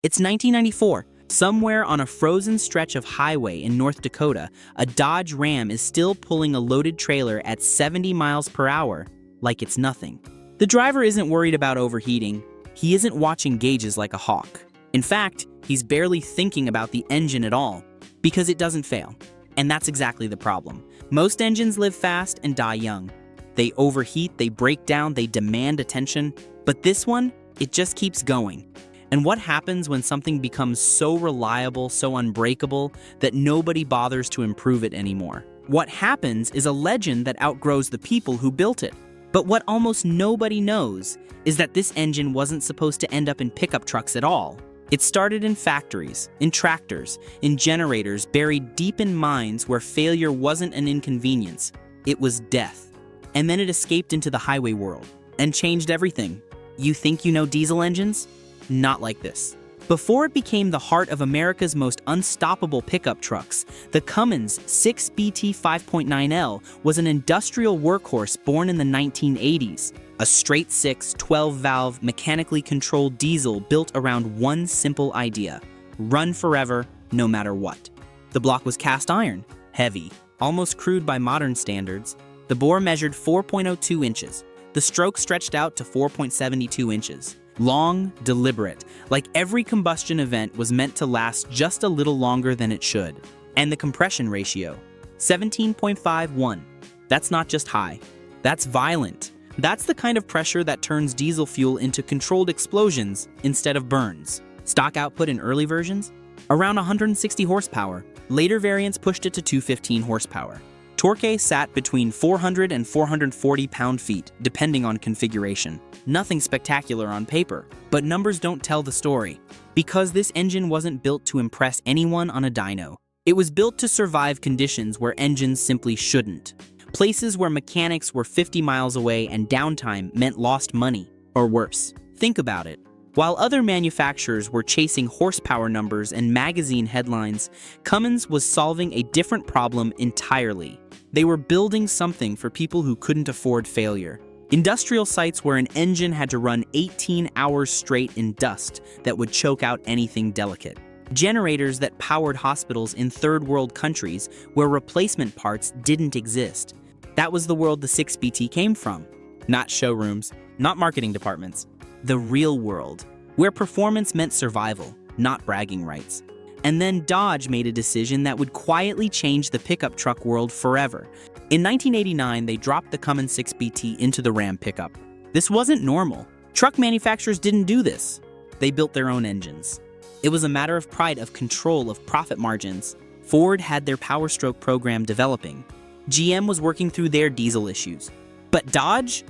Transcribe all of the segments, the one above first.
It's 1994. Somewhere on a frozen stretch of highway in North Dakota, a Dodge Ram is still pulling a loaded trailer at 70 miles per hour like it's nothing. The driver isn't worried about overheating. He isn't watching gauges like a hawk. In fact, he's barely thinking about the engine at all because it doesn't fail. And that's exactly the problem. Most engines live fast and die young. They overheat, they break down, they demand attention. But this one, it just keeps going. And what happens when something becomes so reliable, so unbreakable, that nobody bothers to improve it anymore? What happens is a legend that outgrows the people who built it. But what almost nobody knows is that this engine wasn't supposed to end up in pickup trucks at all. It started in factories, in tractors, in generators buried deep in mines where failure wasn't an inconvenience, it was death. And then it escaped into the highway world and changed everything. You think you know diesel engines? Not like this. Before it became the heart of America's most unstoppable pickup trucks, the Cummins 6BT 5.9L was an industrial workhorse born in the 1980s. A straight-six, 12-valve, mechanically controlled diesel built around one simple idea: run forever, no matter what. The block was cast iron, heavy, almost crude by modern standards. The bore measured 4.02 inches. The stroke stretched out to 4.72 inches. Long, deliberate, like every combustion event was meant to last just a little longer than it should. And the compression ratio, 17.51. That's not just high, that's violent. That's the kind of pressure that turns diesel fuel into controlled explosions instead of burns. Stock output in early versions? Around 160 horsepower. Later variants pushed it to 215 horsepower. Torque sat between 400 and 440 pound-feet, depending on configuration. Nothing spectacular on paper, but numbers don't tell the story. Because this engine wasn't built to impress anyone on a dyno. It was built to survive conditions where engines simply shouldn't. Places where mechanics were 50 miles away and downtime meant lost money, or worse. Think about it. While other manufacturers were chasing horsepower numbers and magazine headlines, Cummins was solving a different problem entirely. They were building something for people who couldn't afford failure. Industrial sites where an engine had to run 18 hours straight in dust that would choke out anything delicate. Generators that powered hospitals in third world countries where replacement parts didn't exist. That was the world the 6BT came from. Not showrooms, not marketing departments. The real world, where performance meant survival, not bragging rights. And then Dodge made a decision that would quietly change the pickup truck world forever. In 1989, they dropped the Cummins 6BT into the Ram pickup. This wasn't normal. Truck manufacturers didn't do this. They built their own engines. It was a matter of pride, of control, of profit margins. Ford had their Power Stroke program developing. GM was working through their diesel issues. But Dodge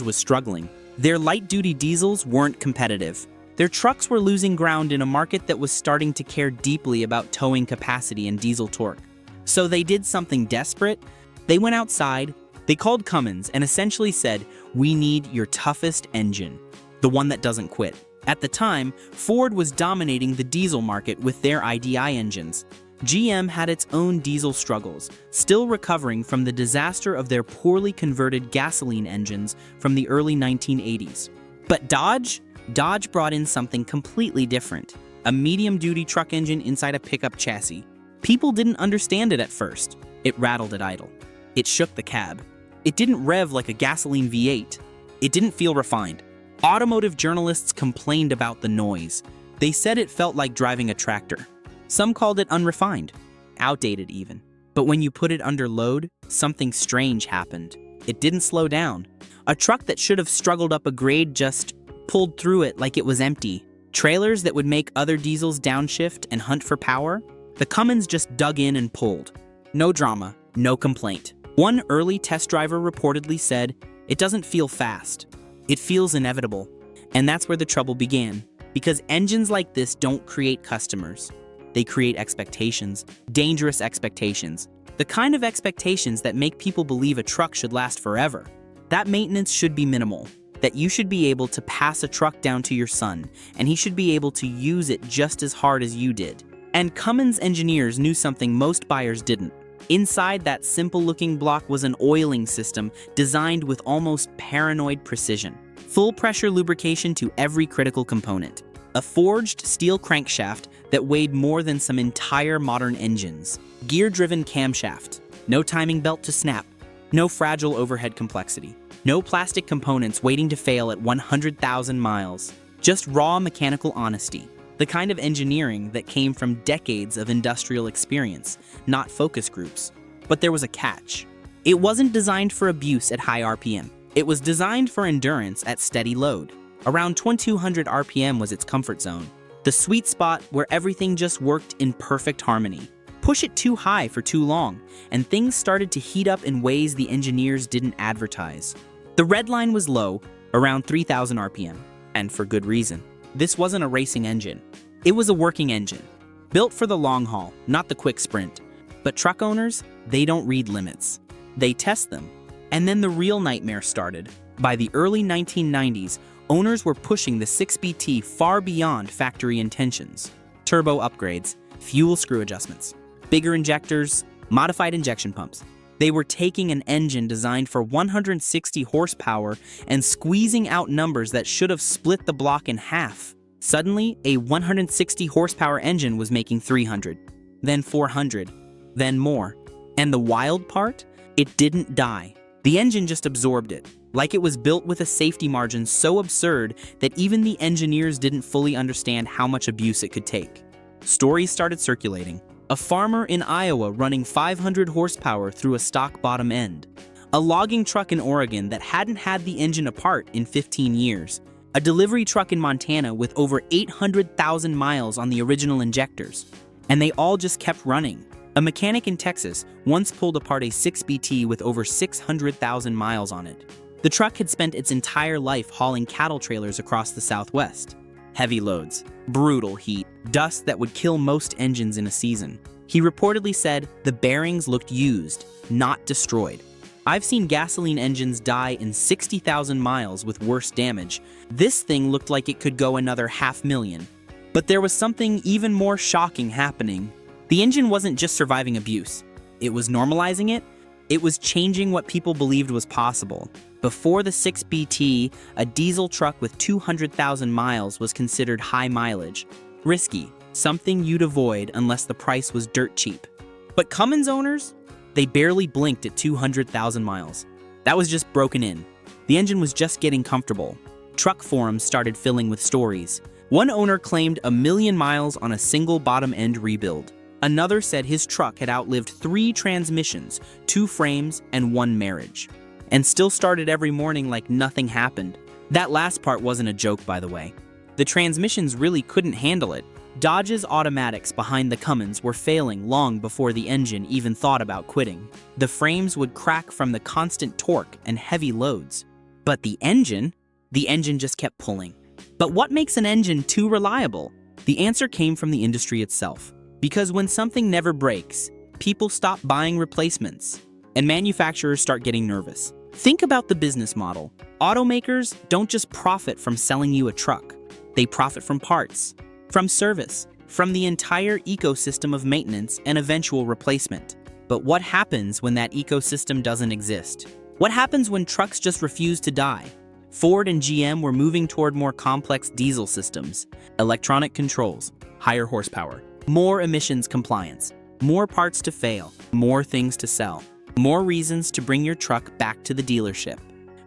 was struggling. Their light-duty diesels weren't competitive. Their trucks were losing ground in a market that was starting to care deeply about towing capacity and diesel torque. So they did something desperate. They went outside, they called Cummins and essentially said, "We need your toughest engine, the one that doesn't quit." At the time, Ford was dominating the diesel market with their IDI engines. GM had its own diesel struggles, still recovering from the disaster of their poorly converted gasoline engines from the early 1980s. But Dodge brought in something completely different, a medium-duty truck engine inside a pickup chassis. People didn't understand it at first. It rattled at idle. It shook the cab. It didn't rev like a gasoline V8. It didn't feel refined. Automotive journalists complained about the noise. They said it felt like driving a tractor. Some called it unrefined, outdated even. But when you put it under load, something strange happened. It didn't slow down. A truck that should have struggled up a grade just pulled through it like it was empty. Trailers that would make other diesels downshift and hunt for power, the Cummins just dug in and pulled. No drama, no complaint. One early test driver reportedly said, "It doesn't feel fast. It feels inevitable." And that's where the trouble began, because engines like this don't create customers. They create expectations, dangerous expectations, the kind of expectations that make people believe a truck should last forever. That maintenance should be minimal, that you should be able to pass a truck down to your son, and he should be able to use it just as hard as you did. And Cummins engineers knew something most buyers didn't. Inside that simple-looking block was an oiling system designed with almost paranoid precision. Full-pressure lubrication to every critical component. A forged steel crankshaft that weighed more than some entire modern engines. Gear-driven camshaft. No timing belt to snap. No fragile overhead complexity. No plastic components waiting to fail at 100,000 miles. Just raw mechanical honesty. The kind of engineering that came from decades of industrial experience, not focus groups. But there was a catch. It wasn't designed for abuse at high RPM. It was designed for endurance at steady load. Around 2200 RPM was its comfort zone. The sweet spot where everything just worked in perfect harmony. Push it too high for too long, and things started to heat up in ways the engineers didn't advertise. The red line was low, around 3000 RPM, and for good reason. This wasn't a racing engine. It was a working engine, built for the long haul, not the quick sprint. But truck owners, they don't read limits. They test them. And then the real nightmare started. By the early 1990s, owners were pushing the 6BT far beyond factory intentions. Turbo upgrades, fuel screw adjustments, bigger injectors, modified injection pumps. They were taking an engine designed for 160 horsepower and squeezing out numbers that should have split the block in half. Suddenly, a 160 horsepower engine was making 300, then 400, then more. And the wild part? It didn't die. The engine just absorbed it, like it was built with a safety margin so absurd that even the engineers didn't fully understand how much abuse it could take. Stories started circulating. A farmer in Iowa running 500 horsepower through a stock bottom end. A logging truck in Oregon that hadn't had the engine apart in 15 years. A delivery truck in Montana with over 800,000 miles on the original injectors. And they all just kept running. A mechanic in Texas once pulled apart a 6BT with over 600,000 miles on it. The truck had spent its entire life hauling cattle trailers across the Southwest. Heavy loads, brutal heat, dust that would kill most engines in a season. He reportedly said the bearings looked used, not destroyed. I've seen gasoline engines die in 60,000 miles with worse damage. This thing looked like it could go another 500,000. But there was something even more shocking happening. The engine wasn't just surviving abuse. It was normalizing it. It was changing what people believed was possible. Before the 6BT, a diesel truck with 200,000 miles was considered high mileage. Risky, something you'd avoid unless the price was dirt cheap. But Cummins owners? They barely blinked at 200,000 miles. That was just broken in. The engine was just getting comfortable. Truck forums started filling with stories. One owner claimed 1,000,000 miles on a single bottom-end rebuild. Another said his truck had outlived 3 transmissions, 2 frames, and 1 marriage. And still started every morning like nothing happened. That last part wasn't a joke, by the way. The transmissions really couldn't handle it. Dodge's automatics behind the Cummins were failing long before the engine even thought about quitting. The frames would crack from the constant torque and heavy loads. But the engine just kept pulling. But what makes an engine too reliable? The answer came from the industry itself. Because when something never breaks, people stop buying replacements, and manufacturers start getting nervous. Think about the business model. Automakers don't just profit from selling you a truck. They profit from parts, from service, from the entire ecosystem of maintenance and eventual replacement. But what happens when that ecosystem doesn't exist? What happens when trucks just refuse to die? Ford and GM were moving toward more complex diesel systems, electronic controls, higher horsepower, more emissions compliance, more parts to fail, more things to sell, more reasons to bring your truck back to the dealership.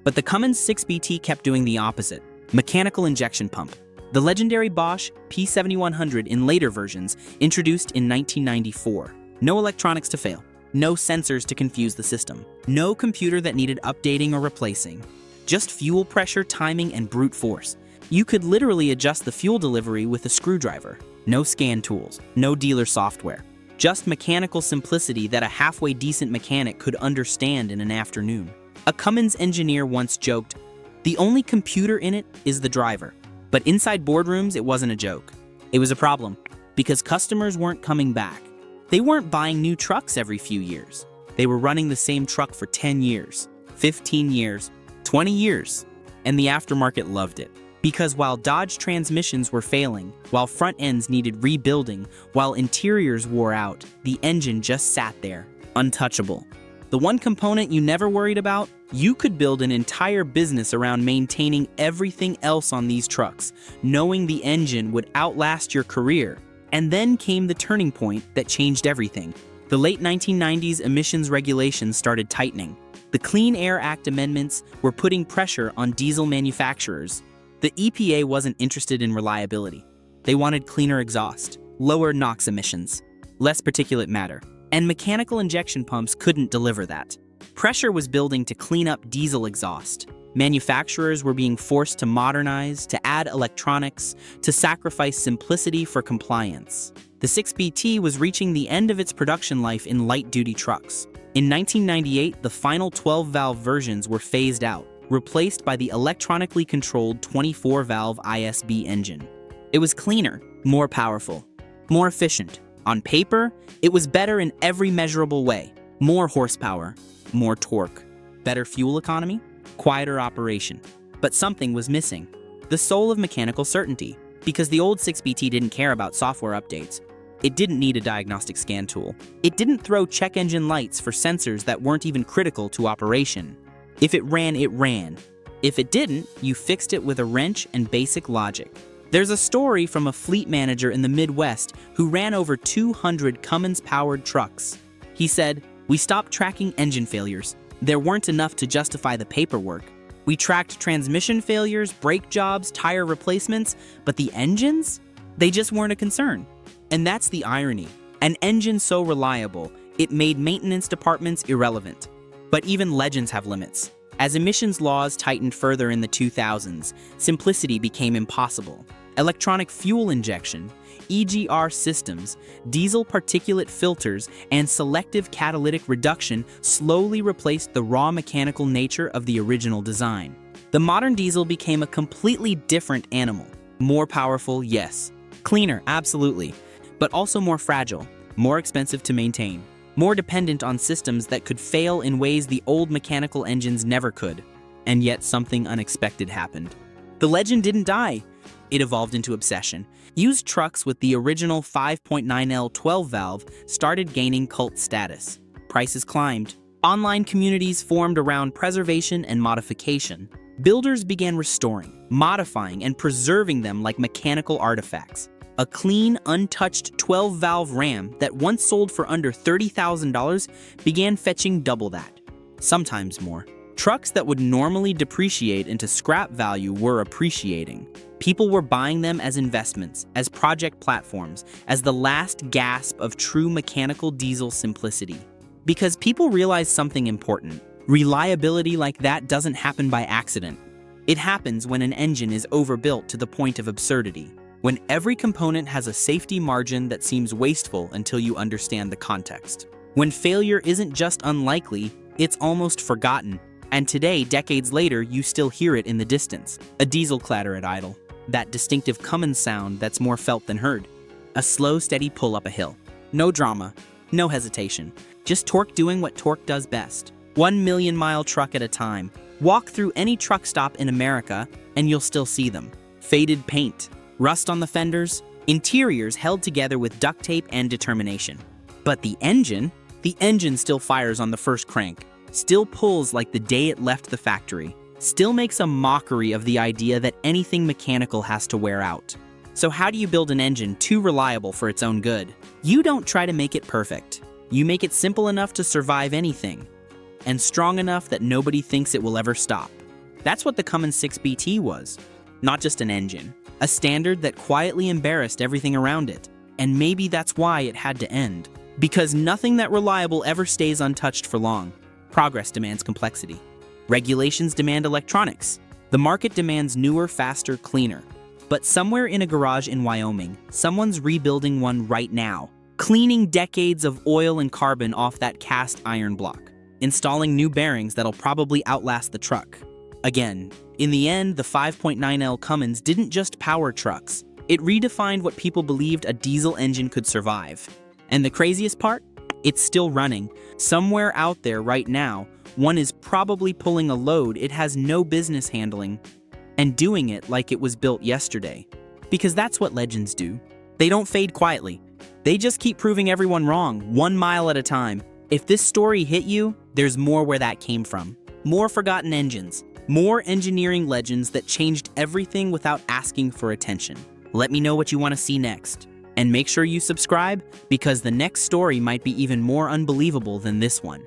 But the Cummins 6BT kept doing the opposite. Mechanical injection pump. The legendary Bosch P7100 in later versions, introduced in 1994. No electronics to fail. No sensors to confuse the system. No computer that needed updating or replacing. Just fuel pressure, timing, and brute force. You could literally adjust the fuel delivery with a screwdriver. No scan tools, no dealer software. Just mechanical simplicity that a halfway decent mechanic could understand in an afternoon. A Cummins engineer once joked, "The only computer in it is the driver." But inside boardrooms, it wasn't a joke. It was a problem, because customers weren't coming back. They weren't buying new trucks every few years. They were running the same truck for 10 years, 15 years, 20 years, and the aftermarket loved it. Because while Dodge transmissions were failing, while front ends needed rebuilding, while interiors wore out, the engine just sat there, untouchable. The one component you never worried about? You could build an entire business around maintaining everything else on these trucks, knowing the engine would outlast your career. And then came the turning point that changed everything. The late 1990s emissions regulations started tightening. The Clean Air Act amendments were putting pressure on diesel manufacturers. The EPA wasn't interested in reliability. They wanted cleaner exhaust, lower NOx emissions, less particulate matter. And mechanical injection pumps couldn't deliver that. Pressure was building to clean up diesel exhaust. Manufacturers were being forced to modernize, to add electronics, to sacrifice simplicity for compliance. The 6BT was reaching the end of its production life in light-duty trucks. In 1998, the final 12-valve versions were phased out, replaced by the electronically controlled 24-valve ISB engine. It was cleaner, more powerful, more efficient. On paper, it was better in every measurable way. More horsepower, more torque, better fuel economy, quieter operation. But something was missing. The soul of mechanical certainty. Because the old 6BT didn't care about software updates. It didn't need a diagnostic scan tool. It didn't throw check engine lights for sensors that weren't even critical to operation. If it ran, it ran. If it didn't, you fixed it with a wrench and basic logic. There's a story from a fleet manager in the Midwest who ran over 200 Cummins-powered trucks. He said, "We stopped tracking engine failures. There weren't enough to justify the paperwork. We tracked transmission failures, brake jobs, tire replacements, but the engines? They just weren't a concern." And that's the irony. An engine so reliable, it made maintenance departments irrelevant. But even legends have limits. As emissions laws tightened further in the 2000s, simplicity became impossible. Electronic fuel injection, EGR systems, diesel particulate filters, and selective catalytic reduction slowly replaced the raw mechanical nature of the original design. The modern diesel became a completely different animal. More powerful, yes. Cleaner, absolutely. But also more fragile, more expensive to maintain. More dependent on systems that could fail in ways the old mechanical engines never could. And yet something unexpected happened. The legend didn't die. It evolved into obsession. Used trucks with the original 5.9L 12-valve started gaining cult status. Prices climbed. Online communities formed around preservation and modification. Builders began restoring, modifying, and preserving them like mechanical artifacts. A clean, untouched 12-valve Ram that once sold for under $30,000 began fetching double that, sometimes more. Trucks that would normally depreciate into scrap value were appreciating. People were buying them as investments, as project platforms, as the last gasp of true mechanical diesel simplicity. Because people realized something important. Reliability like that doesn't happen by accident. It happens when an engine is overbuilt to the point of absurdity. When every component has a safety margin that seems wasteful until you understand the context. When failure isn't just unlikely, it's almost forgotten. And today, decades later, you still hear it in the distance. A diesel clatter at idle. That distinctive Cummins sound that's more felt than heard. A slow, steady pull up a hill. No drama, no hesitation. Just torque doing what torque does best. 1 million-mile truck at a time. Walk through any truck stop in America, and you'll still see them. Faded paint. Rust on the fenders, interiors held together with duct tape and determination. But the engine still fires on the first crank, still pulls like the day it left the factory, still makes a mockery of the idea that anything mechanical has to wear out. So how do you build an engine too reliable for its own good? You don't try to make it perfect. You make it simple enough to survive anything, and strong enough that nobody thinks it will ever stop. That's what the Cummins 6BT was. Not just an engine. A standard that quietly embarrassed everything around it. And maybe that's why it had to end. Because nothing that reliable ever stays untouched for long. Progress demands complexity. Regulations demand electronics. The market demands newer, faster, cleaner. But somewhere in a garage in Wyoming, someone's rebuilding one right now. Cleaning decades of oil and carbon off that cast iron block. Installing new bearings that'll probably outlast the truck. Again, in the end, the 5.9L Cummins didn't just power trucks. It redefined what people believed a diesel engine could survive. And the craziest part? It's still running. Somewhere out there right now, one is probably pulling a load it has no business handling and doing it like it was built yesterday. Because that's what legends do. They don't fade quietly. They just keep proving everyone wrong, 1 mile at a time. If this story hit you, there's more where that came from. More forgotten engines. More engineering legends that changed everything without asking for attention. Let me know what you want to see next. And make sure you subscribe, because the next story might be even more unbelievable than this one.